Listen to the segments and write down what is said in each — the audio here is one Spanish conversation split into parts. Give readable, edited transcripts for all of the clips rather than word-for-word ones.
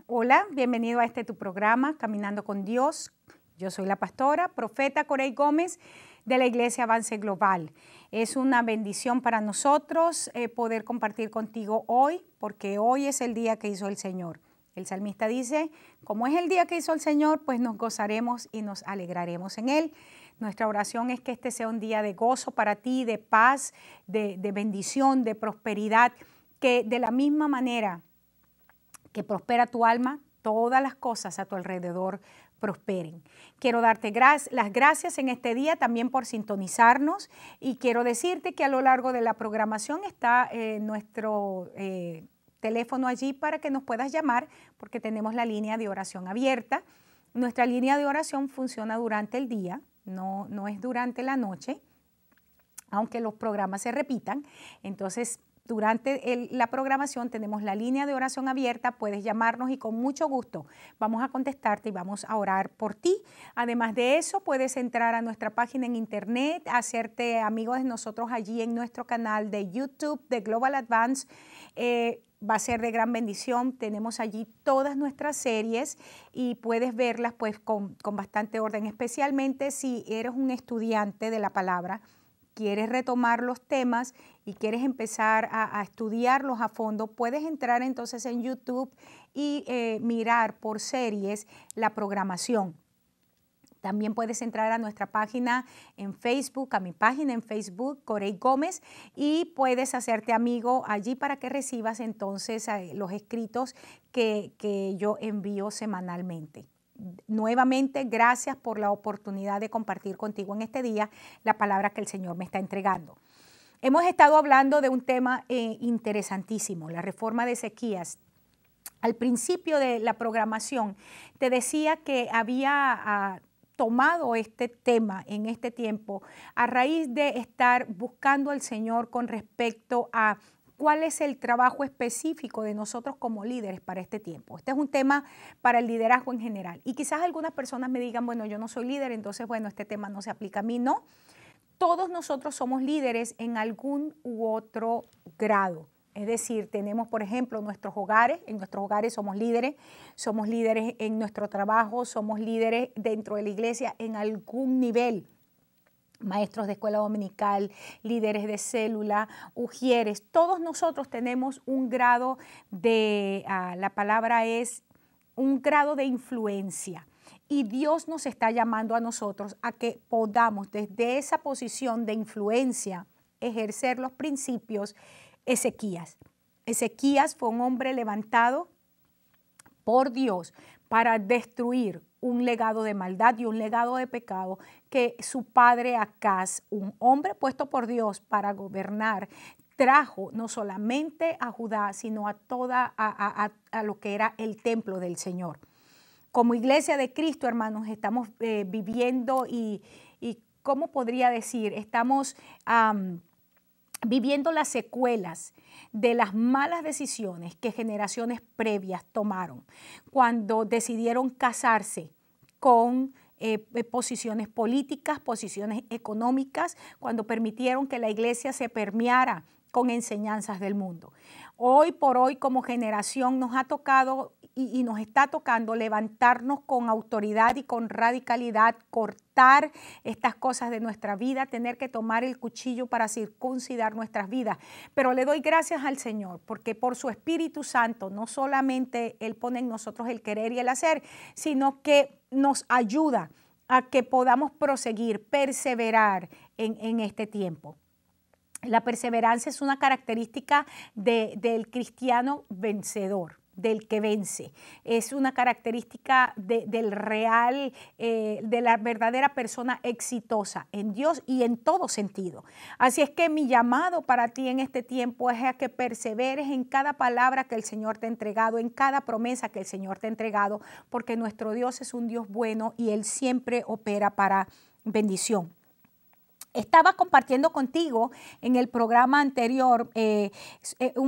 Hola, bienvenido a tu programa, Caminando con Dios. Yo soy la pastora, profeta Corey Gómez de la Iglesia Avance Global. Es una bendición para nosotros poder compartir contigo hoy, porque hoy es el día que hizo el Señor. El salmista dice, como es el día que hizo el Señor, pues nos gozaremos y nos alegraremos en Él. Nuestra oración es que este sea un día de gozo para ti, de paz, de bendición, de prosperidad, que de la misma manera que prospera tu alma, todas las cosas a tu alrededor prosperen. Quiero darte las gracias en este día también por sintonizarnos y quiero decirte que a lo largo de la programación está nuestro teléfono allí para que nos puedas llamar porque tenemos la línea de oración abierta. Nuestra línea de oración funciona durante el día, no es durante la noche, aunque los programas se repitan. Entonces, durante la programación tenemos la línea de oración abierta, puedes llamarnos y con mucho gusto vamos a contestarte y vamos a orar por ti. Además de eso, puedes entrar a nuestra página en internet, hacerte amigo de nosotros allí en nuestro canal de YouTube de Global Advance. Va a ser de gran bendición. Tenemos allí todas nuestras series y puedes verlas pues con bastante orden, especialmente si eres un estudiante de la palabra, quieres retomar los temas y quieres empezar a estudiarlos a fondo, puedes entrar entonces en YouTube y mirar por series la programación. También puedes entrar a nuestra página en Facebook, a mi página en Facebook, Corey Gómez, y puedes hacerte amigo allí para que recibas entonces los escritos que yo envío semanalmente. Nuevamente, gracias por la oportunidad de compartir contigo en este día la palabra que el Señor me está entregando. Hemos estado hablando de un tema interesantísimo, la reforma de Ezequías. Al principio de la programación te decía que había tomado este tema en este tiempo a raíz de estar buscando al Señor con respecto a ¿cuál es el trabajo específico de nosotros como líderes para este tiempo? Este es un tema para el liderazgo en general. Y quizás algunas personas me digan, bueno, yo no soy líder, entonces, bueno, este tema no se aplica a mí. No, todos nosotros somos líderes en algún u otro grado. Es decir, tenemos, por ejemplo, nuestros hogares. En nuestros hogares somos líderes en nuestro trabajo, somos líderes dentro de la iglesia en algún nivel. Maestros de escuela dominical, líderes de célula, ujieres, todos nosotros tenemos un grado la palabra es un grado de influencia. Y Dios nos está llamando a nosotros a que podamos desde esa posición de influencia ejercer los principios. Ezequías fue un hombre levantado por Dios para destruir un legado de maldad y un legado de pecado que su padre Acaz, un hombre puesto por Dios para gobernar, trajo no solamente a Judá, sino a lo que era el templo del Señor. Como iglesia de Cristo, hermanos, estamos viviendo y ¿cómo podría decir? Estamos viviendo las secuelas de las malas decisiones que generaciones previas tomaron cuando decidieron casarse con posiciones políticas, posiciones económicas, cuando permitieron que la iglesia se permeara con enseñanzas del mundo. Hoy por hoy como generación nos ha tocado y nos está tocando levantarnos con autoridad y con radicalidad, cortar estas cosas de nuestra vida, tener que tomar el cuchillo para circuncidar nuestras vidas. Pero le doy gracias al Señor porque por su Espíritu Santo no solamente Él pone en nosotros el querer y el hacer, sino que nos ayuda a que podamos proseguir, perseverar en este tiempo. La perseverancia es una característica del cristiano vencedor, del que vence. Es una característica del real, de la verdadera persona exitosa en Dios y en todo sentido. Así es que mi llamado para ti en este tiempo es a que perseveres en cada palabra que el Señor te ha entregado, en cada promesa que el Señor te ha entregado, porque nuestro Dios es un Dios bueno y Él siempre opera para bendición. Estaba compartiendo contigo en el programa anterior el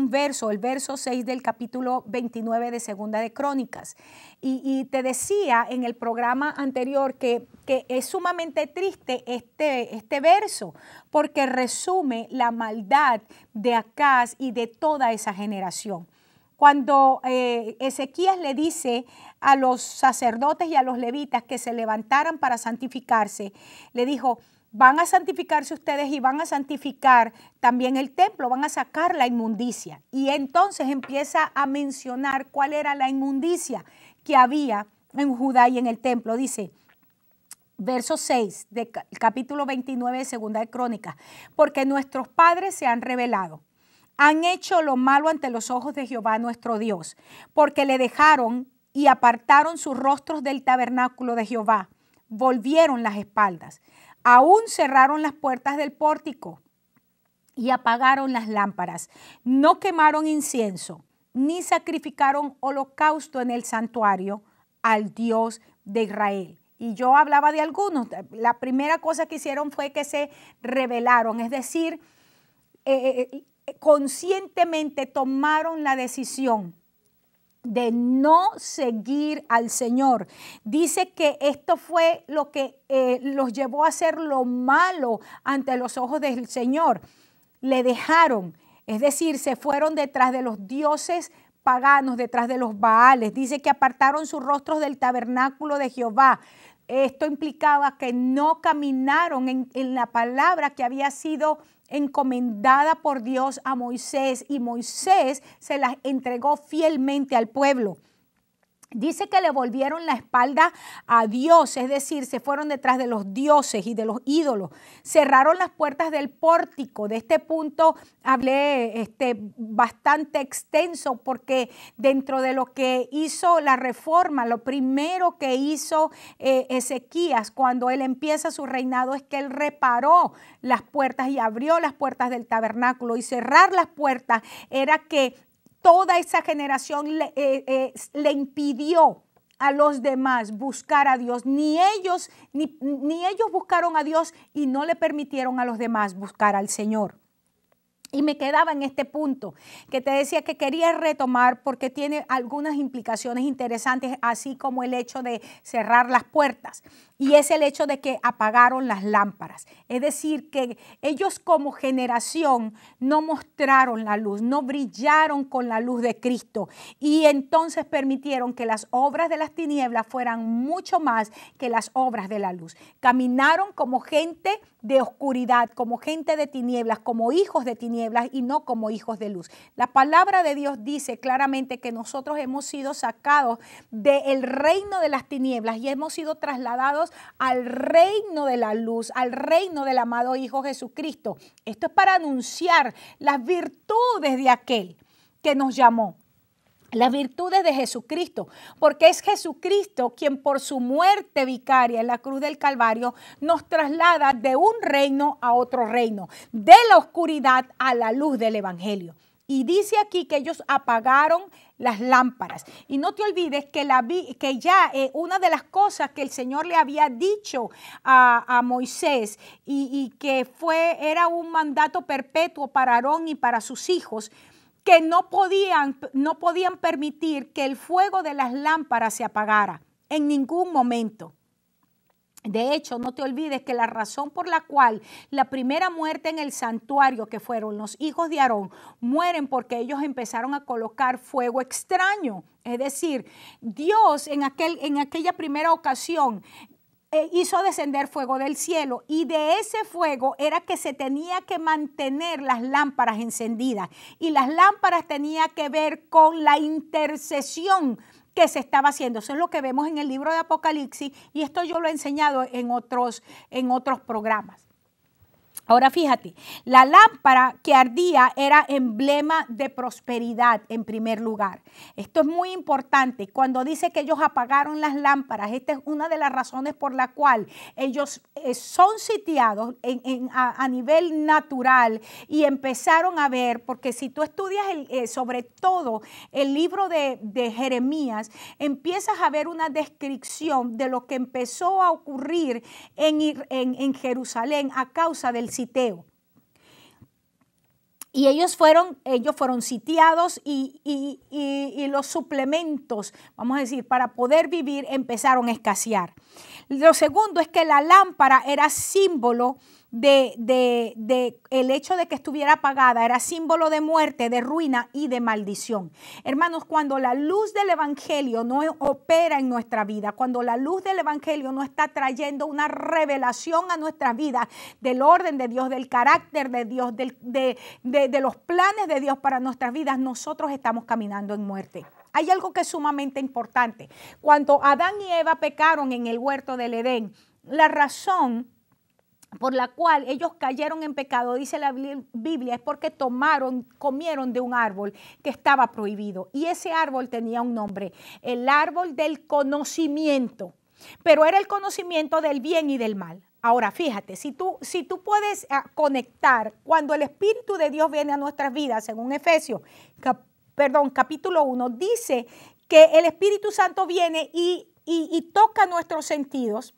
verso 6 del capítulo 29 de Segunda de Crónicas. Y te decía en el programa anterior que es sumamente triste este verso porque resume la maldad de Acaz y de toda esa generación. cuando Ezequías le dice a los sacerdotes y a los levitas que se levantaran para santificarse, le dijo, van a santificarse ustedes y van a santificar también el templo, van a sacar la inmundicia. Y entonces empieza a mencionar cuál era la inmundicia que había en Judá y en el templo. Dice, verso 6 del capítulo 29 de Segunda de Crónicas, porque nuestros padres se han rebelado, han hecho lo malo ante los ojos de Jehová nuestro Dios, porque le dejaron y apartaron sus rostros del tabernáculo de Jehová, volvieron las espaldas, aún cerraron las puertas del pórtico y apagaron las lámparas, no quemaron incienso, ni sacrificaron holocausto en el santuario al Dios de Israel. Y yo hablaba de algunos. La primera cosa que hicieron fue que se rebelaron, es decir, conscientemente tomaron la decisión de no seguir al Señor. Dice que esto fue lo que los llevó a hacer lo malo ante los ojos del Señor. Le dejaron, es decir, se fueron detrás de los dioses paganos, detrás de los Baales. Dice que apartaron sus rostros del tabernáculo de Jehová. Esto implicaba que no caminaron en la palabra que había sido encomendada por Dios a Moisés, y Moisés se las entregó fielmente al pueblo. Dice que le volvieron la espalda a Dios, es decir, se fueron detrás de los dioses y de los ídolos. Cerraron las puertas del pórtico. De este punto hablé bastante extenso, porque dentro de lo que hizo la reforma, lo primero que hizo Ezequías cuando él empieza su reinado es que él reparó las puertas y abrió las puertas del tabernáculo. Y cerrar las puertas era que toda esa generación le impidió a los demás buscar a Dios. Ni ellos buscaron a Dios y no le permitieron a los demás buscar al Señor. Y me quedaba en este punto que te decía que quería retomar porque tiene algunas implicaciones interesantes, así como el hecho de cerrar las puertas. Y es el hecho de que apagaron las lámparas. Es decir, que ellos como generación no mostraron la luz, no brillaron con la luz de Cristo. Y entonces permitieron que las obras de las tinieblas fueran mucho más que las obras de la luz. Caminaron como gente de oscuridad, como gente de tinieblas, como hijos de tinieblas y no como hijos de luz. La palabra de Dios dice claramente que nosotros hemos sido sacados del reino de las tinieblas y hemos sido trasladados al reino de la luz, al reino del amado Hijo Jesucristo. Esto es para anunciar las virtudes de aquel que nos llamó. Las virtudes de Jesucristo, porque es Jesucristo quien por su muerte vicaria en la cruz del Calvario nos traslada de un reino a otro reino, de la oscuridad a la luz del Evangelio. Y dice aquí que ellos apagaron las lámparas. Y no te olvides que una de las cosas que el Señor le había dicho a Moisés y que era un mandato perpetuo para Aarón y para sus hijos, que no podían permitir que el fuego de las lámparas se apagara en ningún momento. De hecho, no te olvides que la razón por la cual la primera muerte en el santuario, que fueron los hijos de Aarón, mueren porque ellos empezaron a colocar fuego extraño. Es decir, Dios en aquella primera ocasión hizo descender fuego del cielo, y de ese fuego era que se tenía que mantener las lámparas encendidas, y las lámparas tenían que ver con la intercesión que se estaba haciendo. Eso es lo que vemos en el libro de Apocalipsis, y esto yo lo he enseñado en otros programas. Ahora fíjate, la lámpara que ardía era emblema de prosperidad en primer lugar. Esto es muy importante. Cuando dice que ellos apagaron las lámparas, esta es una de las razones por la cual ellos son sitiados a nivel natural, y empezaron a ver, porque si tú estudias sobre todo el libro de Jeremías, empiezas a ver una descripción de lo que empezó a ocurrir en Jerusalén a causa del siteo. Y ellos fueron sitiados y los suplementos, vamos a decir, para poder vivir empezaron a escasear. Lo segundo es que la lámpara era símbolo de el hecho de que estuviera apagada, era símbolo de muerte, de ruina y de maldición. Hermanos, cuando la luz del evangelio no opera en nuestra vida, cuando la luz del evangelio no está trayendo una revelación a nuestra vida del orden de Dios, del carácter de Dios, de los planes de Dios para nuestras vidas, nosotros estamos caminando en muerte. Hay algo que es sumamente importante. Cuando Adán y Eva pecaron en el huerto del Edén, la razón por la cual ellos cayeron en pecado, dice la Biblia, es porque comieron de un árbol que estaba prohibido. Y ese árbol tenía un nombre, el árbol del conocimiento. Pero era el conocimiento del bien y del mal. Ahora, fíjate, si tú puedes conectar cuando el Espíritu de Dios viene a nuestras vidas, según Efesios, capítulo 1, dice que el Espíritu Santo viene y toca nuestros sentidos.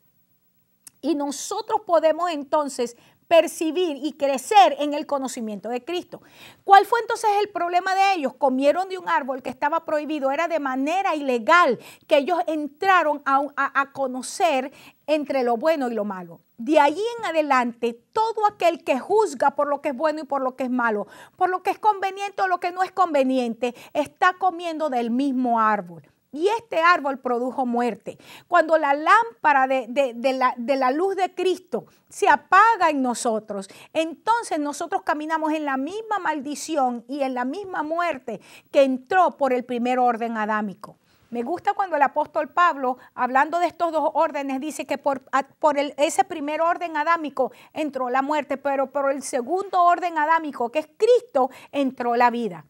Y nosotros podemos entonces percibir y crecer en el conocimiento de Cristo. ¿Cuál fue entonces el problema de ellos? Comieron de un árbol que estaba prohibido, era de manera ilegal que ellos entraron a conocer entre lo bueno y lo malo. De allí en adelante, todo aquel que juzga por lo que es bueno y por lo que es malo, por lo que es conveniente o lo que no es conveniente, está comiendo del mismo árbol. Y este árbol produjo muerte. Cuando la lámpara de la luz de Cristo se apaga en nosotros, entonces nosotros caminamos en la misma maldición y en la misma muerte que entró por el primer orden adámico. Me gusta cuando el apóstol Pablo, hablando de estos dos órdenes, dice que por ese primer orden adámico entró la muerte, pero por el segundo orden adámico, que es Cristo, entró la vida.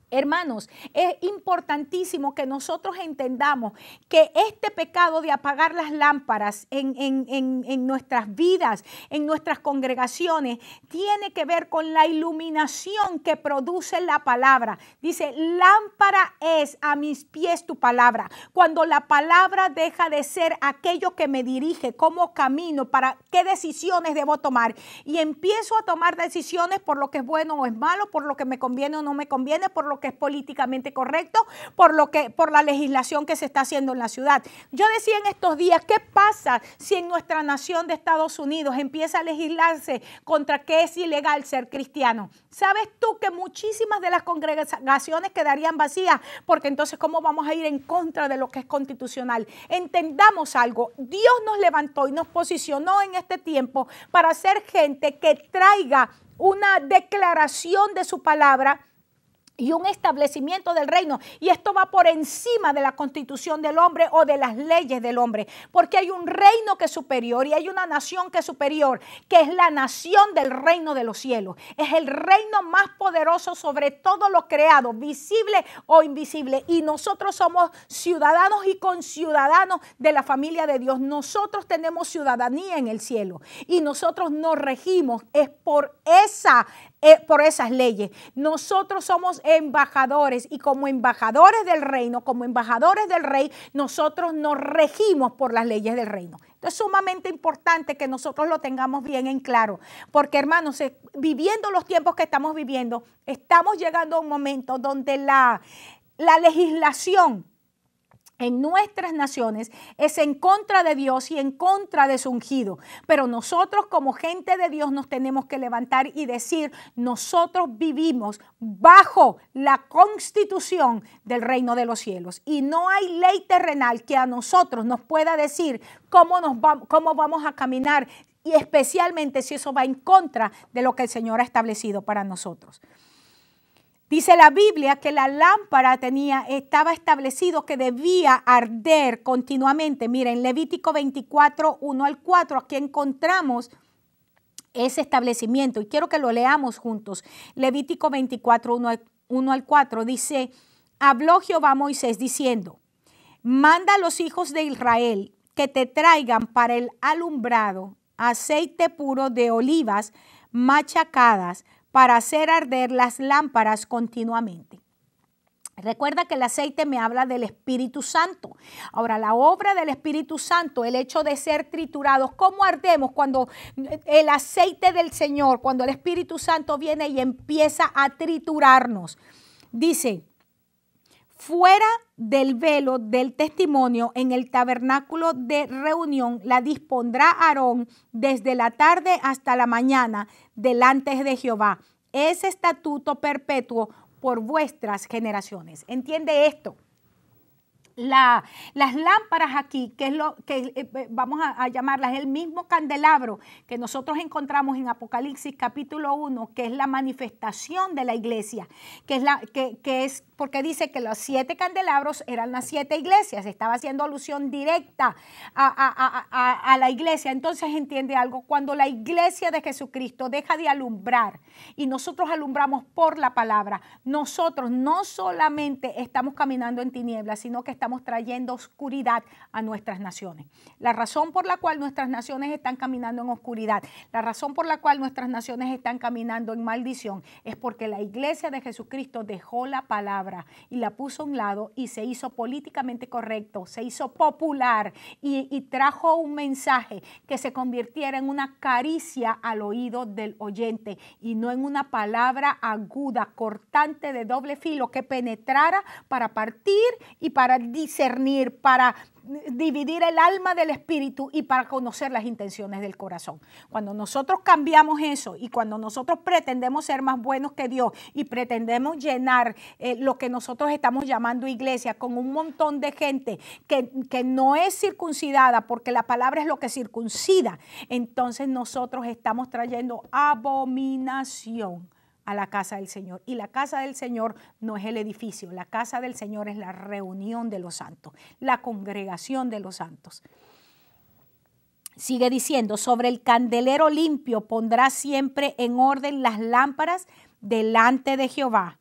Hermanos, es importantísimo que nosotros entendamos que este pecado de apagar las lámparas en nuestras vidas, en nuestras congregaciones, tiene que ver con la iluminación que produce la palabra. Dice, lámpara es a mis pies tu palabra. Cuando la palabra deja de ser aquello que me dirige, cómo camino, para qué decisiones debo tomar, y empiezo a tomar decisiones por lo que es bueno o es malo, por lo que me conviene o no me conviene, por lo que es políticamente correcto, por la legislación que se está haciendo en la ciudad. Yo decía en estos días, ¿qué pasa si en nuestra nación de Estados Unidos empieza a legislarse contra que es ilegal ser cristiano? ¿Sabes tú que muchísimas de las congregaciones quedarían vacías? Porque entonces, ¿cómo vamos a ir en contra de lo que es constitucional? Entendamos algo, Dios nos levantó y nos posicionó en este tiempo para ser gente que traiga una declaración de su palabra y un establecimiento del reino. Y esto va por encima de la constitución del hombre o de las leyes del hombre. Porque hay un reino que es superior y hay una nación que es superior, que es la nación del reino de los cielos. Es el reino más poderoso sobre todo lo creado, visible o invisible. Y nosotros somos ciudadanos y conciudadanos de la familia de Dios. Nosotros tenemos ciudadanía en el cielo. Y nosotros nos regimos es por esas leyes. Nosotros somos embajadores y como embajadores del reino, como embajadores del rey, nosotros nos regimos por las leyes del reino. Entonces es sumamente importante que nosotros lo tengamos bien en claro, porque hermanos, viviendo los tiempos que estamos viviendo, estamos llegando a un momento donde la legislación en nuestras naciones es en contra de Dios y en contra de su ungido. Pero nosotros como gente de Dios nos tenemos que levantar y decir, nosotros vivimos bajo la constitución del reino de los cielos. Y no hay ley terrenal que a nosotros nos pueda decir cómo vamos a caminar, y especialmente si eso va en contra de lo que el Señor ha establecido para nosotros. Dice la Biblia que la lámpara estaba establecido que debía arder continuamente. Miren, Levítico 24, 1 al 4, aquí encontramos ese establecimiento. Y quiero que lo leamos juntos. Levítico 24, 1 al 4 dice, habló Jehová a Moisés diciendo, manda a los hijos de Israel que te traigan para el alumbrado aceite puro de olivas machacadas, para hacer arder las lámparas continuamente. Recuerda que el aceite me habla del Espíritu Santo. Ahora, la obra del Espíritu Santo, el hecho de ser triturados, ¿cómo ardemos cuando el aceite del Señor, cuando el Espíritu Santo viene y empieza a triturarnos? Dice, fuera del velo del testimonio en el tabernáculo de reunión la dispondrá Aarón desde la tarde hasta la mañana delante de Jehová. Es estatuto perpetuo por vuestras generaciones. ¿Entiende esto? Las lámparas aquí, que es lo que vamos a llamarlas, el mismo candelabro que nosotros encontramos en Apocalipsis capítulo 1, que es la manifestación de la iglesia, que es porque dice que los 7 candelabros eran las 7 iglesias, estaba haciendo alusión directa a la iglesia. Entonces entiende algo, cuando la iglesia de Jesucristo deja de alumbrar y nosotros alumbramos por la palabra, nosotros no solamente estamos caminando en tinieblas, sino que estamos trayendo oscuridad a nuestras naciones. La razón por la cual nuestras naciones están caminando en oscuridad, la razón por la cual nuestras naciones están caminando en maldición, es porque la iglesia de Jesucristo dejó la palabra y la puso a un lado y se hizo políticamente correcto, se hizo popular y trajo un mensaje que se convirtiera en una caricia al oído del oyente y no en una palabra aguda, cortante, de doble filo que penetrara para partir y para discernir, para dividir el alma del espíritu y para conocer las intenciones del corazón. Cuando nosotros cambiamos eso y cuando nosotros pretendemos ser más buenos que Dios y pretendemos llenar lo que nosotros estamos llamando iglesia con un montón de gente que no es circuncidada, porque la palabra es lo que circuncida, entonces nosotros estamos trayendo abominación a la casa del Señor. Y la casa del Señor no es el edificio, la casa del Señor es la reunión de los santos, la congregación de los santos. Sigue diciendo, sobre el candelero limpio pondrá siempre en orden las lámparas delante de Jehová.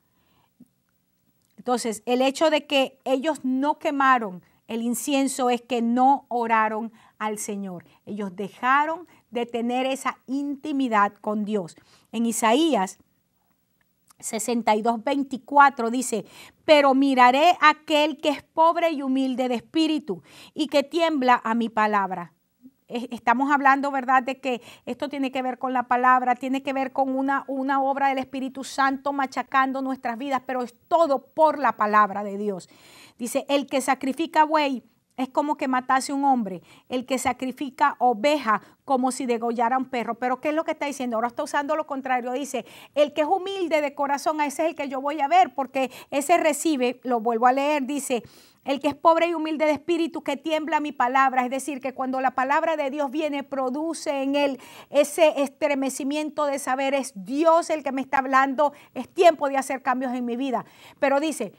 Entonces, el hecho de que ellos no quemaron el incienso es que no oraron al Señor. Ellos dejaron de tener esa intimidad con Dios. En Isaías 62:24 dice, pero miraré a aquel que es pobre y humilde de espíritu y que tiembla a mi palabra. Estamos hablando, ¿verdad?, de que esto tiene que ver con la palabra, tiene que ver con una obra del Espíritu Santo machacando nuestras vidas, pero es todo por la palabra de Dios. Dice, el que sacrifica buey es como que matase un hombre, el que sacrifica oveja como si degollara un perro. Pero ¿qué es lo que está diciendo? Ahora está usando lo contrario. Dice, el que es humilde de corazón, a ese es el que yo voy a ver, porque ese recibe, lo vuelvo a leer, dice, el que es pobre y humilde de espíritu, que tiembla mi palabra. Es decir, que cuando la palabra de Dios viene, produce en él ese estremecimiento de saber, es Dios el que me está hablando, es tiempo de hacer cambios en mi vida. Pero dice,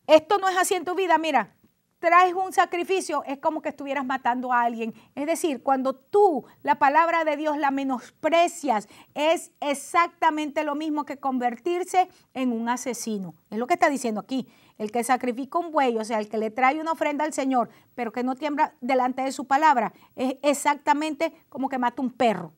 esto no es así en tu vida, mira. Traes un sacrificio, es como que estuvieras matando a alguien. Es decir, cuando tú la palabra de Dios la menosprecias, es exactamente lo mismo que convertirse en un asesino. Es lo que está diciendo aquí. El que sacrifica un buey, o sea, el que le trae una ofrenda al Señor, pero que no tiembla delante de su palabra, es exactamente como que mata un perro.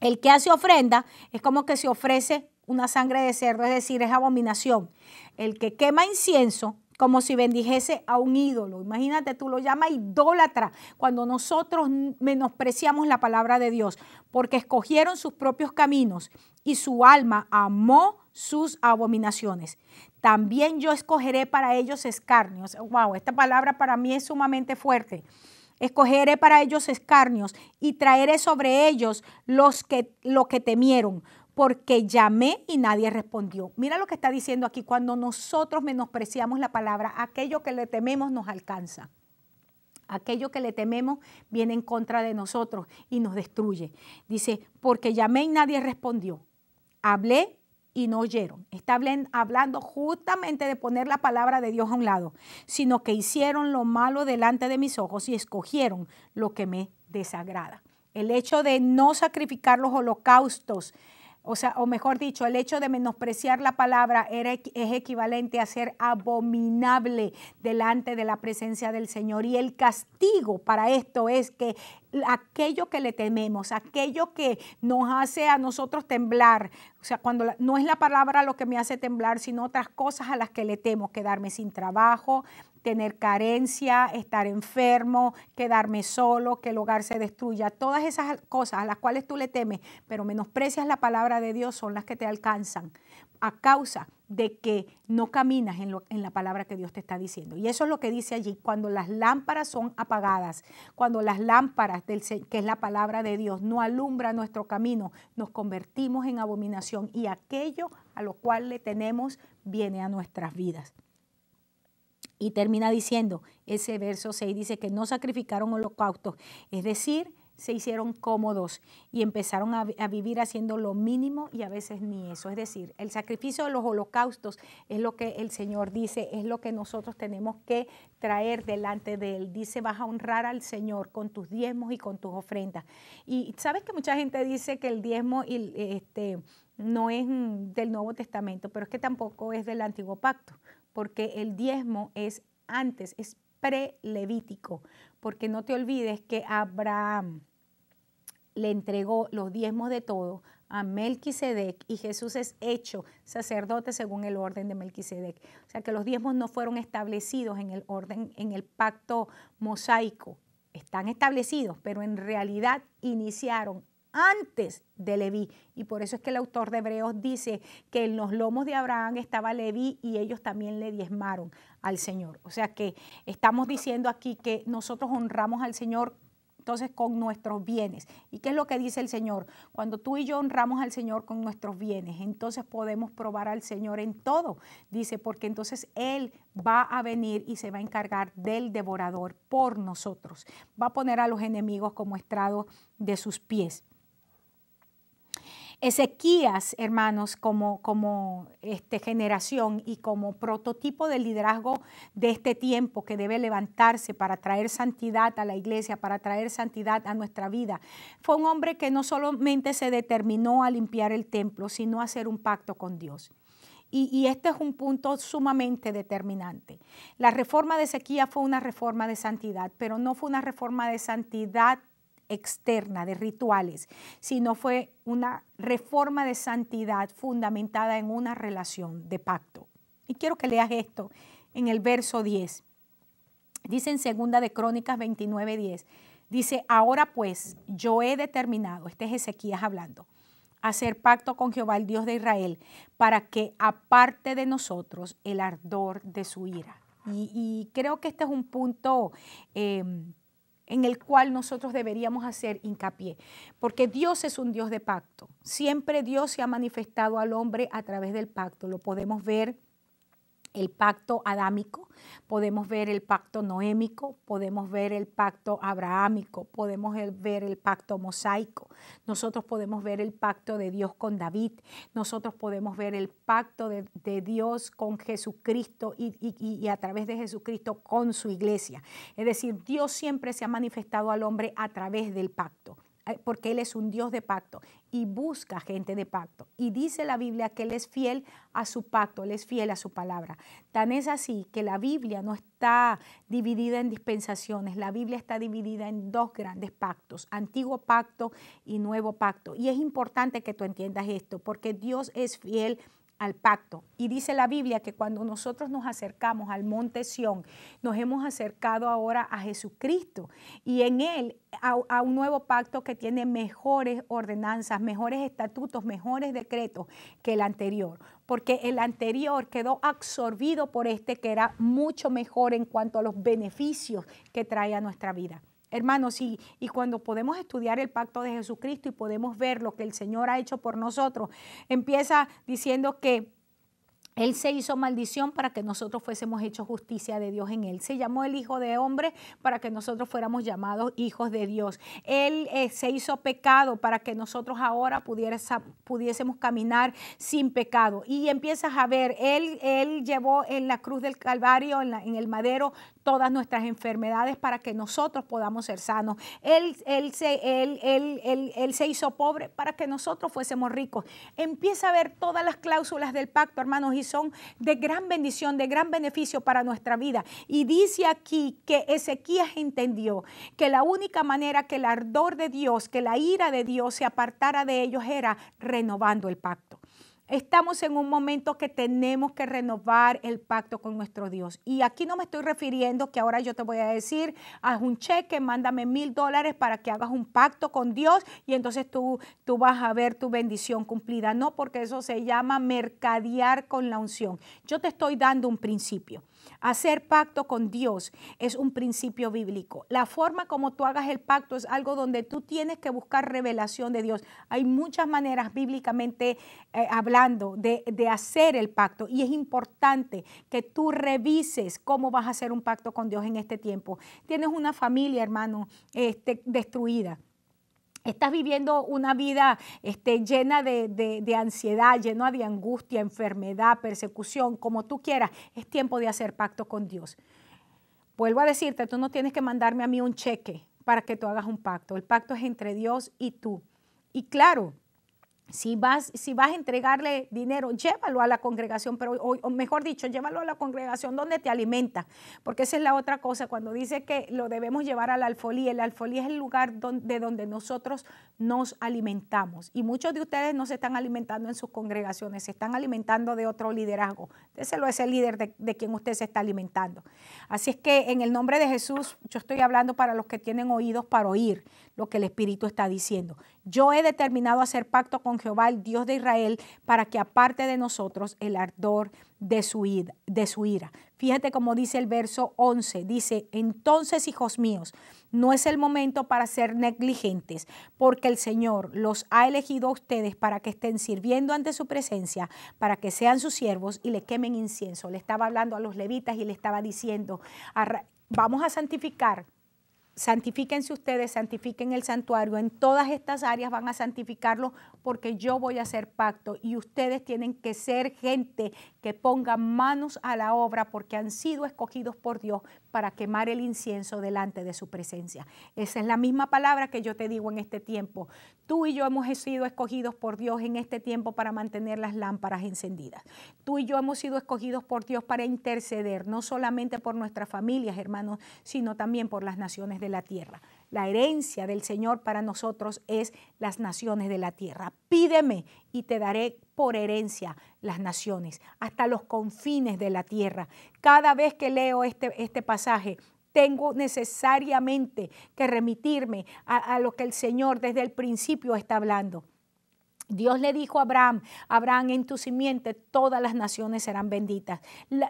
El que hace ofrenda es como que se ofrece una sangre de cerdo, es decir, es abominación. El que quema incienso, como si bendijese a un ídolo. Imagínate, tú lo llamas idólatra cuando nosotros menospreciamos la palabra de Dios, porque escogieron sus propios caminos y su alma amó sus abominaciones. También yo escogeré para ellos escarnios. Wow, esta palabra para mí es sumamente fuerte. Escogeré para ellos escarnios y traeré sobre ellos lo que temieron. Porque llamé y nadie respondió. Mira lo que está diciendo aquí. Cuando nosotros menospreciamos la palabra, aquello que le tememos nos alcanza. Aquello que le tememos viene en contra de nosotros y nos destruye. Dice, porque llamé y nadie respondió. Hablé y no oyeron. Está hablando justamente de poner la palabra de Dios a un lado, sino que hicieron lo malo delante de mis ojos y escogieron lo que me desagrada. El hecho de no sacrificar los holocaustos O sea, o mejor dicho, el hecho de menospreciar la palabra es equivalente a ser abominable delante de la presencia del Señor. Y el castigo para esto es que aquello que le tememos, aquello que nos hace a nosotros temblar, o sea, cuando no es la palabra lo que me hace temblar, sino otras cosas a las que le temo, quedarme sin trabajo, tener carencia, estar enfermo, quedarme solo, que el hogar se destruya. Todas esas cosas a las cuales tú le temes, pero menosprecias la palabra de Dios, son las que te alcanzan a causa de que no caminas en la palabra que Dios te está diciendo. Y eso es lo que dice allí, cuando las lámparas son apagadas, cuando las lámparas, que es la palabra de Dios, no alumbra nuestro camino, nos convertimos en abominación y aquello a lo cual le tenemos viene a nuestras vidas. Y termina diciendo, ese verso 6 dice que no sacrificaron holocaustos, es decir, se hicieron cómodos y empezaron a vivir haciendo lo mínimo y a veces ni eso. Es decir, el sacrificio de los holocaustos es lo que el Señor dice, es lo que nosotros tenemos que traer delante de Él. Dice, vas a honrar al Señor con tus diezmos y con tus ofrendas. Y sabes que mucha gente dice que el diezmo no es del Nuevo Testamento, pero es que tampoco es del Antiguo Pacto, porque el diezmo es antes, es pre-levítico, porque no te olvides que Abraham le entregó los diezmos de todo a Melquisedec y Jesús es hecho sacerdote según el orden de Melquisedec. O sea que los diezmos no fueron establecidos en el orden, en el pacto mosaico. Están establecidos, pero en realidad iniciaron antes de Leví. Y por eso es que el autor de Hebreos dice que en los lomos de Abraham estaba Leví y ellos también le diezmaron al Señor. O sea que estamos diciendo aquí que nosotros honramos al Señor entonces con nuestros bienes. ¿Y qué es lo que dice el Señor? Cuando tú y yo honramos al Señor con nuestros bienes, entonces podemos probar al Señor en todo. Dice, porque entonces Él va a venir y se va a encargar del devorador por nosotros. Va a poner a los enemigos como estrado de sus pies. Ezequías, hermanos, como generación y como prototipo del liderazgo de este tiempo que debe levantarse para traer santidad a la iglesia, para traer santidad a nuestra vida, fue un hombre que no solamente se determinó a limpiar el templo, sino a hacer un pacto con Dios. Y este es un punto sumamente determinante. La reforma de Ezequías fue una reforma de santidad, pero no fue una reforma de santidad externa, de rituales, sino fue una reforma de santidad fundamentada en una relación de pacto. Y quiero que leas esto en el verso 10. Dice en 2 de Crónicas 29:10, dice, ahora pues yo he determinado, este es Ezequías hablando, hacer pacto con Jehová, el Dios de Israel, para que aparte de nosotros el ardor de su ira. Y creo que este es un punto en el cual nosotros deberíamos hacer hincapié, porque Dios es un Dios de pacto. Siempre Dios se ha manifestado al hombre a través del pacto. Lo podemos ver el pacto adámico, podemos ver el pacto noémico, podemos ver el pacto abrahámico, podemos ver el pacto mosaico, nosotros podemos ver el pacto de Dios con David, nosotros podemos ver el pacto de Dios con Jesucristo y a través de Jesucristo con su iglesia. Es decir, Dios siempre se ha manifestado al hombre a través del pacto, porque Él es un Dios de pacto y busca gente de pacto. Y dice la Biblia que Él es fiel a su pacto, Él es fiel a su palabra. Tan es así que la Biblia no está dividida en dispensaciones, la Biblia está dividida en dos grandes pactos, antiguo pacto y nuevo pacto. Y es importante que tú entiendas esto, porque Dios es fiel al pacto. Y dice la Biblia que cuando nosotros nos acercamos al monte Sión, nos hemos acercado ahora a Jesucristo y en Él a un nuevo pacto que tiene mejores ordenanzas, mejores estatutos, mejores decretos que el anterior, porque el anterior quedó absorbido por este que era mucho mejor en cuanto a los beneficios que trae a nuestra vida. Hermanos, y cuando podemos estudiar el pacto de Jesucristo y podemos ver lo que el Señor ha hecho por nosotros, empieza diciendo que Él se hizo maldición para que nosotros fuésemos hechos justicia de Dios en Él. Se llamó el Hijo de Hombre para que nosotros fuéramos llamados hijos de Dios. Él se hizo pecado para que nosotros ahora pudiésemos caminar sin pecado. Y empiezas a ver, Él llevó en la cruz del Calvario, en el madero, todas nuestras enfermedades para que nosotros podamos ser sanos. Él se hizo pobre para que nosotros fuésemos ricos. Empieza a ver todas las cláusulas del pacto, hermanos, y son de gran bendición, de gran beneficio para nuestra vida. Y dice aquí que Ezequías entendió que la única manera que el ardor de Dios, que la ira de Dios se apartara de ellos era renovando el pacto. Estamos en un momento que tenemos que renovar el pacto con nuestro Dios. Y aquí no me estoy refiriendo que ahora yo te voy a decir, haz un cheque, mándame $1000 para que hagas un pacto con Dios y entonces tú vas a ver tu bendición cumplida. No, porque eso se llama mercadear con la unción. Yo te estoy dando un principio. Hacer pacto con Dios es un principio bíblico. La forma como tú hagas el pacto es algo donde tú tienes que buscar revelación de Dios. Hay muchas maneras bíblicamente hablando de hacer el pacto y es importante que tú revises cómo vas a hacer un pacto con Dios en este tiempo. Tienes una familia, hermano, destruida. Estás viviendo una vida llena de ansiedad, llena de angustia, enfermedad, persecución, como tú quieras. Es tiempo de hacer pacto con Dios. Vuelvo a decirte, tú no tienes que mandarme a mí un cheque para que tú hagas un pacto. El pacto es entre Dios y tú. Y claro, si vas a entregarle dinero, llévalo a la congregación, pero o mejor dicho, llévalo a la congregación donde te alimenta, porque esa es la otra cosa, cuando dice que lo debemos llevar al alfolí. El alfolí es el lugar de donde nosotros nos alimentamos, y muchos de ustedes no se están alimentando en sus congregaciones, se están alimentando de otro liderazgo. Déselo a ese líder de quien usted se está alimentando. Así es que en el nombre de Jesús, yo estoy hablando para los que tienen oídos para oír lo que el Espíritu está diciendo. Yo he determinado hacer pacto con Jehová, el Dios de Israel, para que aparte de nosotros el ardor de su ira. Fíjate cómo dice el verso 11. Dice, entonces, hijos míos, no es el momento para ser negligentes, porque el Señor los ha elegido a ustedes para que estén sirviendo ante su presencia, para que sean sus siervos y le quemen incienso. Le estaba hablando a los levitas y le estaba diciendo, vamos a santificar. Santifíquense ustedes, santifiquen el santuario. En todas estas áreas van a santificarlo porque yo voy a hacer pacto y ustedes tienen que ser gente que ponga manos a la obra porque han sido escogidos por Dios para quemar el incienso delante de su presencia. Esa es la misma palabra que yo te digo en este tiempo. Tú y yo hemos sido escogidos por Dios en este tiempo para mantener las lámparas encendidas. Tú y yo hemos sido escogidos por Dios para interceder, no solamente por nuestras familias, hermanos, sino también por las naciones de la tierra. La herencia del Señor para nosotros es las naciones de la tierra. Pídeme y te daré por herencia las naciones, hasta los confines de la tierra. Cada vez que leo este pasaje, tengo necesariamente que remitirme a lo que el Señor desde el principio está hablando. Dios le dijo a Abraham, Abraham, en tu simiente todas las naciones serán benditas.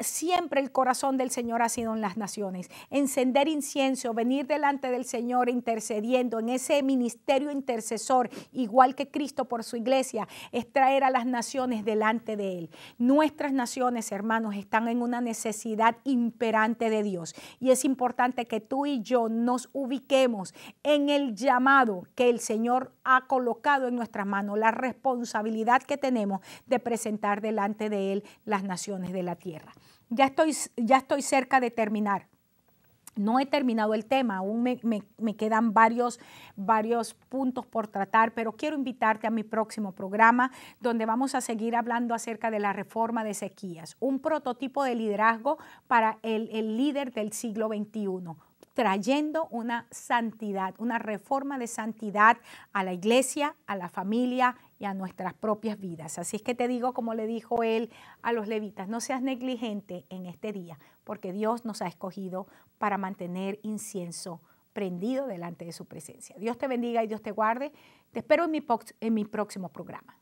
Siempre el corazón del Señor ha sido en las naciones. Encender incienso, venir delante del Señor intercediendo en ese ministerio intercesor, igual que Cristo por su iglesia, es traer a las naciones delante de Él. Nuestras naciones, hermanos, están en una necesidad imperante de Dios. Y es importante que tú y yo nos ubiquemos en el llamado que el Señor ha colocado en nuestras manos, la responsabilidad que tenemos de presentar delante de Él las naciones de la tierra. Ya estoy cerca de terminar. No he terminado el tema, aún me quedan varios puntos por tratar, pero quiero invitarte a mi próximo programa donde vamos a seguir hablando acerca de la reforma de Ezequías, un prototipo de liderazgo para el líder del siglo XXI. Trayendo una santidad, una reforma de santidad a la iglesia, a la familia y a nuestras propias vidas. Así es que te digo, como le dijo él a los levitas, no seas negligente en este día, porque Dios nos ha escogido para mantener incienso prendido delante de su presencia. Dios te bendiga y Dios te guarde. Te espero en mi próximo programa.